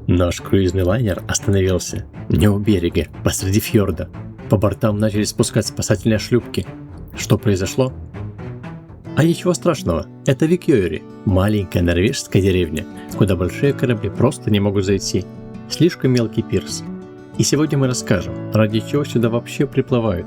Наш круизный лайнер остановился не у берега, посреди фьорда. По бортам начали спускать спасательные шлюпки. Что произошло? А ничего страшного, это Викьёри, маленькая норвежская деревня, куда большие корабли просто не могут зайти. Слишком мелкий пирс. И сегодня мы расскажем, ради чего сюда вообще приплывают.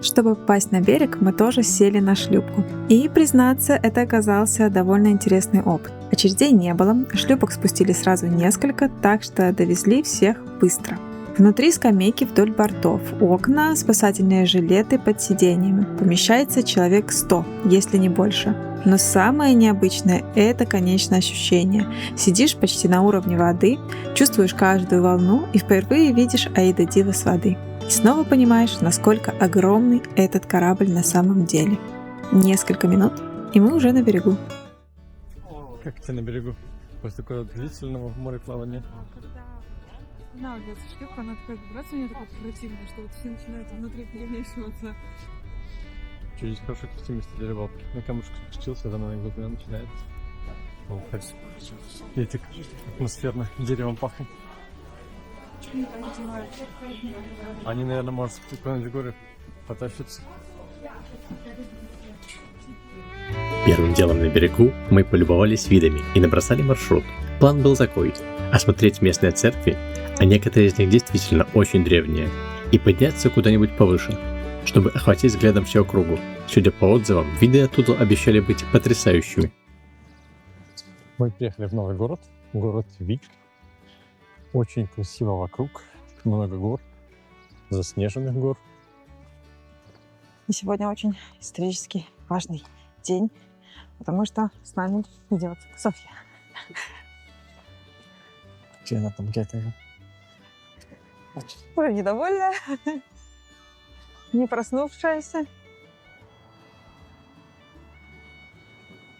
Чтобы попасть на берег, мы тоже сели на шлюпку. И, признаться, это оказался довольно интересный опыт. Очередей не было, шлюпок спустили сразу несколько, так что довезли всех быстро. Внутри скамейки вдоль бортов, окна, спасательные жилеты под сиденьями. Помещается человек 100, если не больше. Но самое необычное – это, конечно, ощущение. Сидишь почти на уровне воды, чувствуешь каждую волну и впервые видишь Аида Дива с воды. И снова понимаешь, насколько огромный этот корабль на самом деле. Несколько минут, и мы уже на берегу. Как это на берегу? После такого длительного мореплавания. Когда останавливается шлюпка, она такая вибрация, у нее такая противная, что вот все начинают внутри перемешиваться. Здесь хорошая красивость для рыбалки. На камушек спустился, там она глубина начинается. Эти атмосферно деревом пахнет. Они, наверное, может спускать горы, потащатся. Первым делом на берегу мы полюбовались видами и набросали маршрут. План был такой – осмотреть местные церкви, а некоторые из них действительно очень древние, и подняться куда-нибудь повыше, чтобы охватить взглядом всю округу. Судя по отзывам, виды оттуда обещали быть потрясающими. Мы приехали в новый город Вик. Очень красиво вокруг, много гор, заснеженных гор. И сегодня очень исторически важный день, потому что с нами идет Софья. Где она там где-то? Уже недовольная, не проснувшаяся.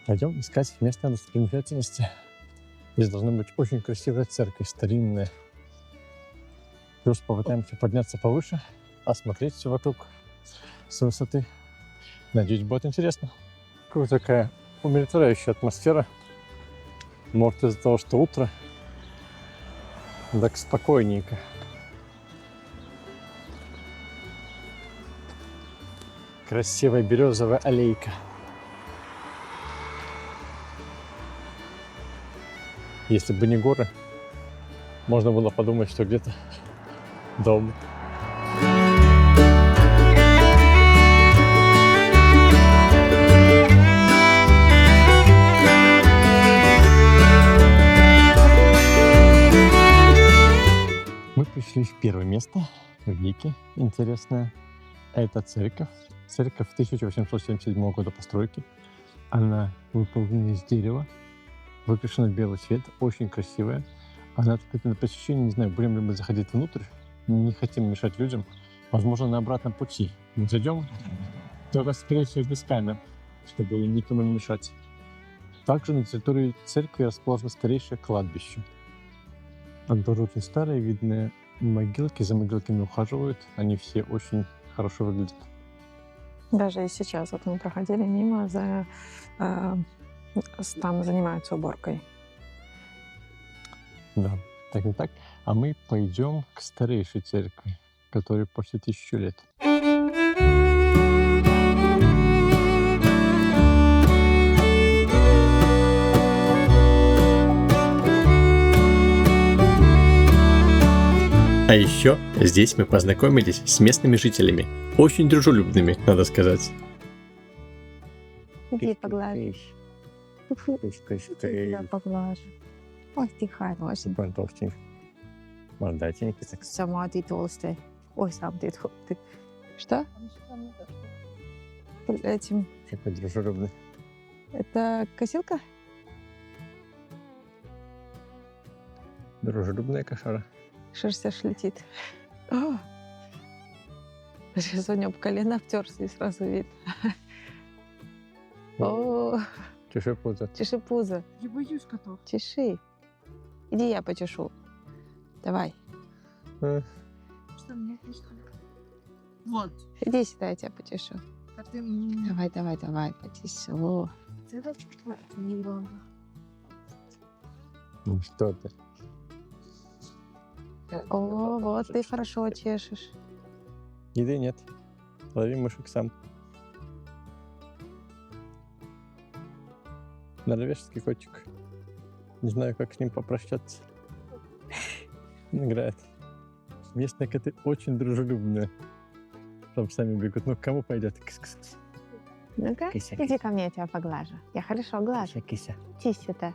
Пойдем искать местные достопримечательности. Здесь должна быть очень красивая церковь, старинная. Плюс попытаемся подняться повыше, осмотреть все вокруг с высоты. Надеюсь, будет интересно. Какая такая умиротворяющая атмосфера. Может, из-за того, что утро, так спокойненько. Красивая березовая аллейка. Если бы не горы, можно было подумать, что где-то дом. Мы пришли в первое место, в Вике, интересное. Это церковь. Церковь 1877 года постройки. Она выполнена из дерева, выкрашена в белый цвет, очень красивая. Она открыта на посещение, не знаю, будем ли мы заходить внутрь. Не хотим мешать людям. Возможно, на обратном пути. Мы зайдем, только, скорее всего, без камер, чтобы никому не мешать. Также на территории церкви расположено старейшее кладбище. Оно тоже очень старое, видно могилки, за могилками ухаживают. Они все очень хорошо выглядят. Даже и сейчас, вот мы проходили мимо, там занимаются уборкой. Да, так и так. А мы пойдем к старейшей церкви, которой почти 1000 лет. А еще здесь мы познакомились с местными жителями, очень дружелюбными, надо сказать. Иди поглажу. Я поглажу. Ой, ты хороший. Молодатенький. Сама ты толстая. Ой, сам ты толстый. Что? Этим. Какой дружелюбный. Это косилка? Дружелюбная кошара. Шерсть аж летит. О! Сейчас у него колено обтерся и сразу видно. О, Чеши пузо. чеши пузо. Я боюсь котов. Чеши. Иди, я почешу. Давай. Что мне пусто? Вот. Иди сюда, я тебя почешу. А ты мне... Давай, почешу. Это не было. Ну что ты? О, вот ты хорошо чешешь. Еды нет. Лови мышек сам. Норвежский котик. Не знаю, как с ним попрощаться. Он играет. Местные коты очень дружелюбные. Там сами бегут. Ну, к кому пойдет? Кс-кс-кс. Ну-ка, Кися, иди ко мне, я тебя поглажу. Я хорошо глажу. Кися. Тися-то.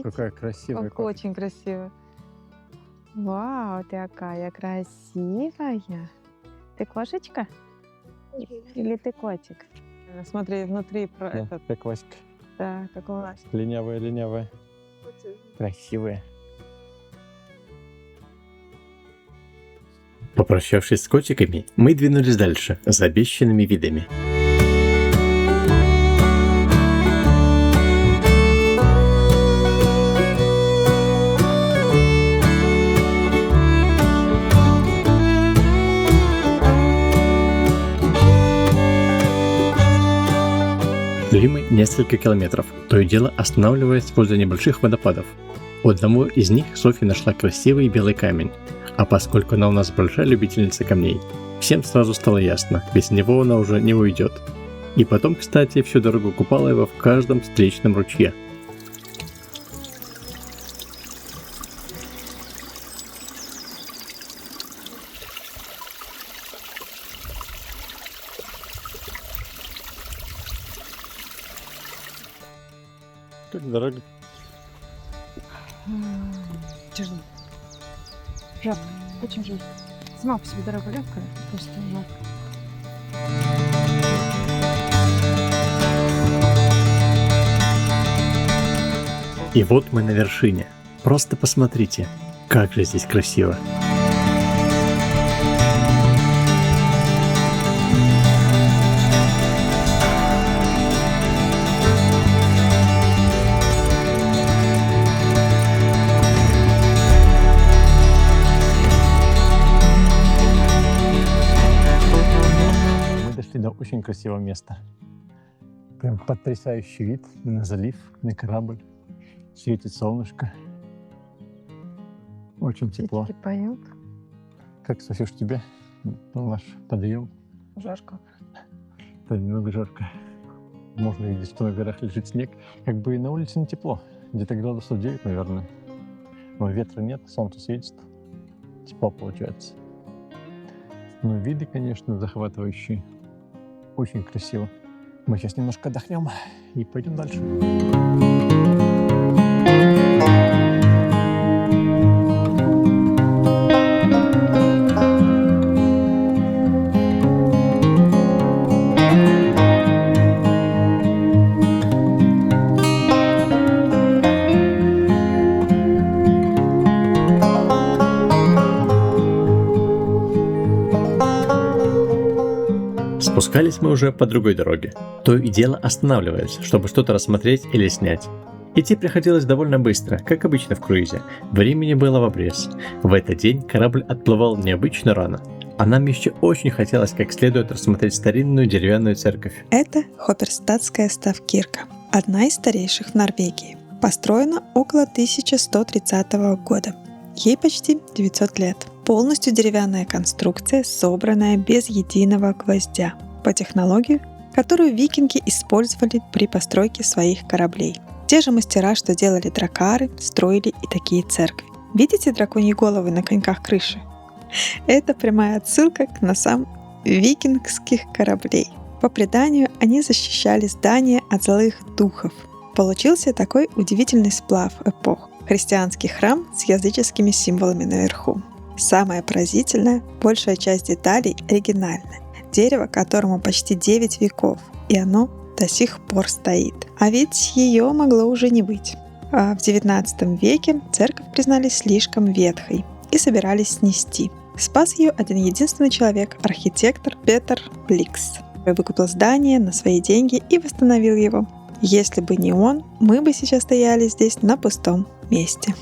Какая красивая кошка. Очень красиво. Вау, ты какая красивая. Ты кошечка? Или ты котик? Смотри, внутри про Да, этот. как Васька. Да, как у вас. Линявая. Красивая. Попрощавшись с котиками, мы двинулись дальше, за обещанными видами. Шли мы несколько километров, то и дело останавливаясь возле небольших водопадов. У одного из них Софья нашла красивый белый камень, а поскольку она у нас большая любительница камней, всем сразу стало ясно, без него она уже не уйдет. И потом, кстати, всю дорогу купала его в каждом встречном ручье. Как дорога. Тяжело. Жарко, очень жарко. Сама по себе дорога легкая, просто жарко. И вот мы на вершине. Просто посмотрите, как же здесь красиво. Да, очень красивое место. Прям потрясающий вид на залив, на корабль. Светит солнышко. Очень тепло. Птички поют. Как, Софюш, тебе наш подъем? Жарко. Да, немного жарко. Можно видеть, что на горах лежит снег. Как бы и на улице не тепло. Где-то градусов 9, наверное. Но ветра нет, солнце светит. Тепло получается. Но виды, конечно, захватывающие. Очень красиво. Мы сейчас немножко отдохнем и пойдем дальше. Спускались мы уже по другой дороге. То и дело останавливаясь, чтобы что-то рассмотреть или снять. Идти приходилось довольно быстро, как обычно в круизе. Времени было в обрез. В этот день корабль отплывал необычно рано. А нам еще очень хотелось как следует рассмотреть старинную деревянную церковь. Это Хопперстадская ставкирка, одна из старейших в Норвегии. Построена около 1130 года. Ей почти 900 лет. Полностью деревянная конструкция, собранная без единого гвоздя, по технологии, которую викинги использовали при постройке своих кораблей. Те же мастера, что делали дракары, строили и такие церкви. Видите драконьи головы на коньках крыши? Это прямая отсылка к носам викингских кораблей. По преданию, они защищали здания от злых духов. Получился такой удивительный сплав эпох. Христианский храм с языческими символами наверху. Самое поразительное, большая часть деталей оригинальная. Дерево, которому почти 9 веков, и оно до сих пор стоит. А ведь ее могло уже не быть. А в 19 веке церковь признали слишком ветхой и собирались снести. Спас ее один единственный человек, архитектор Петер Бликс. Выкупил здание на свои деньги и восстановил его. Если бы не он, мы бы сейчас стояли здесь на пустом месте.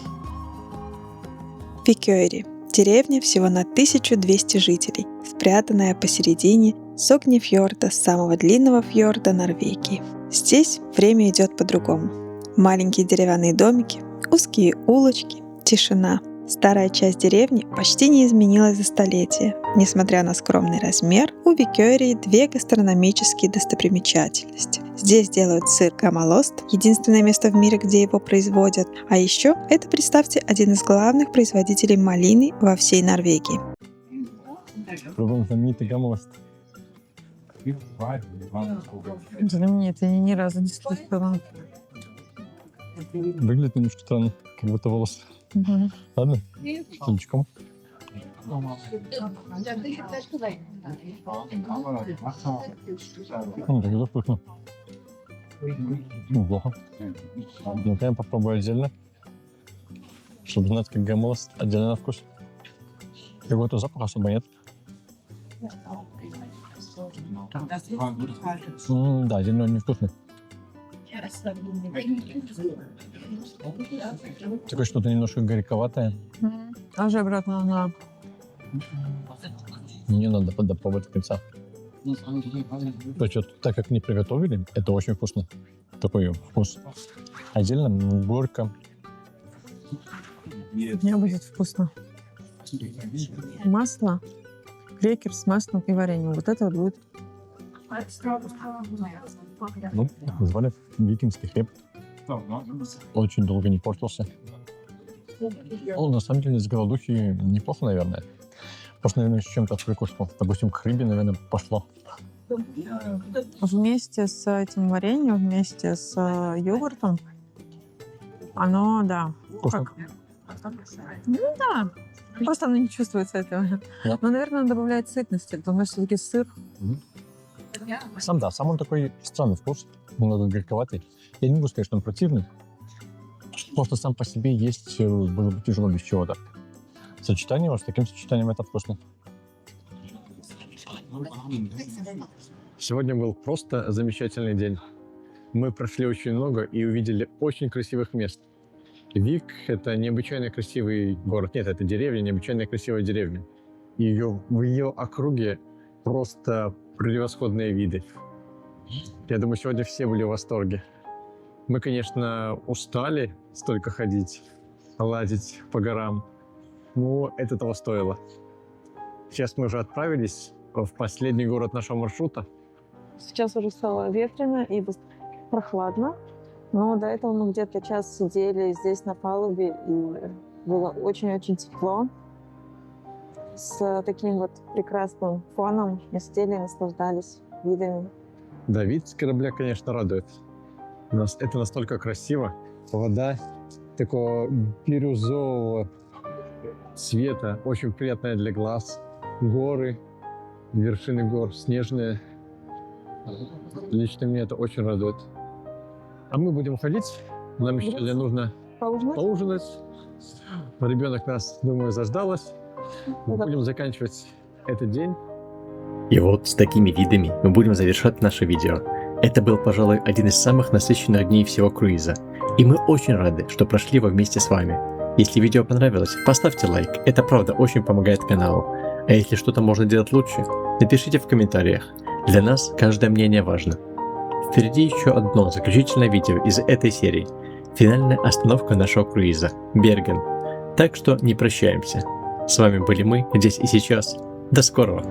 Викёйри. Деревня всего на 1200 жителей, спрятанная посередине Согнефьорда, самого длинного фьорда Норвегии. Здесь время идет по-другому. Маленькие деревянные домики, узкие улочки, тишина. Старая часть деревни почти не изменилась за столетия. Несмотря на скромный размер, у Викёрии две гастрономические достопримечательности. Здесь делают сыр Гамалост, единственное место в мире, где его производят. А еще это, представьте, один из главных производителей малины во всей Норвегии. Пробуем знаменитый Гамалост. Знаменитый, я ни разу не слышала. Выглядит немножко странно, как будто волос. Ладно, кончиком. Так вкусно. Неплохо. Ну, я попробую отдельно, чтобы знать, как Гамалост отдельно на вкус. Какого-то запаха особо нет. Да, отдельно он невкусный. Такое что-то немножко горьковатое. А же обратно на... Не надо попробовать до конца. То есть вот так как не приготовили, это очень вкусно. Такой вкус. Отдельно горько. Мне будет вкусно. Масло, крекер с маслом и вареньем. Вот это вот будет. Ну, назвали викингский хлеб. Очень долго не портился. Он на самом деле с голодухи неплохо, наверное. Просто, наверное, с чем-то в прикуску. Допустим, к рыбе, наверное, пошло. Вместе с этим вареньем, вместе с йогуртом, оно, да. Вкусно. Ну да. Просто оно не чувствуется этого. Да. Но, наверное, он добавляет сытности, потому что все-таки сыр. Сам он такой странный вкус, немного горьковатый. Я не могу сказать, что он противный. Просто сам по себе есть было бы тяжело без чего-то. Сочетание вот с таким сочетанием это вкусно. Сегодня был просто замечательный день. Мы прошли очень много и увидели очень красивых мест. Вик — это необычайно красивый город. Нет, это деревня, необычайно красивая деревня. И в ее округе просто превосходные виды. Я думаю, сегодня все были в восторге. Мы, конечно, устали столько ходить, лазить по горам, но это того стоило. Сейчас мы уже отправились в последний город нашего маршрута. Сейчас уже стало ветрено и прохладно. Но до этого мы где-то час сидели здесь на палубе, и было очень-очень тепло. С таким вот прекрасным фоном мы сидели и наслаждались видами. Да, вид с корабля, конечно, радует. Это настолько красиво. Вода такого бирюзового цвета, очень приятная для глаз. Горы, вершины гор, снежные. Лично меня это очень радует. А мы будем ходить. Нам еще нужно поужинать. Ребенок нас, думаю, заждалась. Мы будем заканчивать этот день. И вот с такими видами мы будем завершать наше видео. Это был, пожалуй, один из самых насыщенных дней всего круиза. И мы очень рады, что прошли его вместе с вами. Если видео понравилось, поставьте лайк, это правда очень помогает каналу. А если что-то можно делать лучше, напишите в комментариях. Для нас каждое мнение важно. Впереди еще одно заключительное видео из этой серии. Финальная остановка нашего круиза – Берген. Так что не прощаемся. С вами были мы здесь и сейчас. До скорого!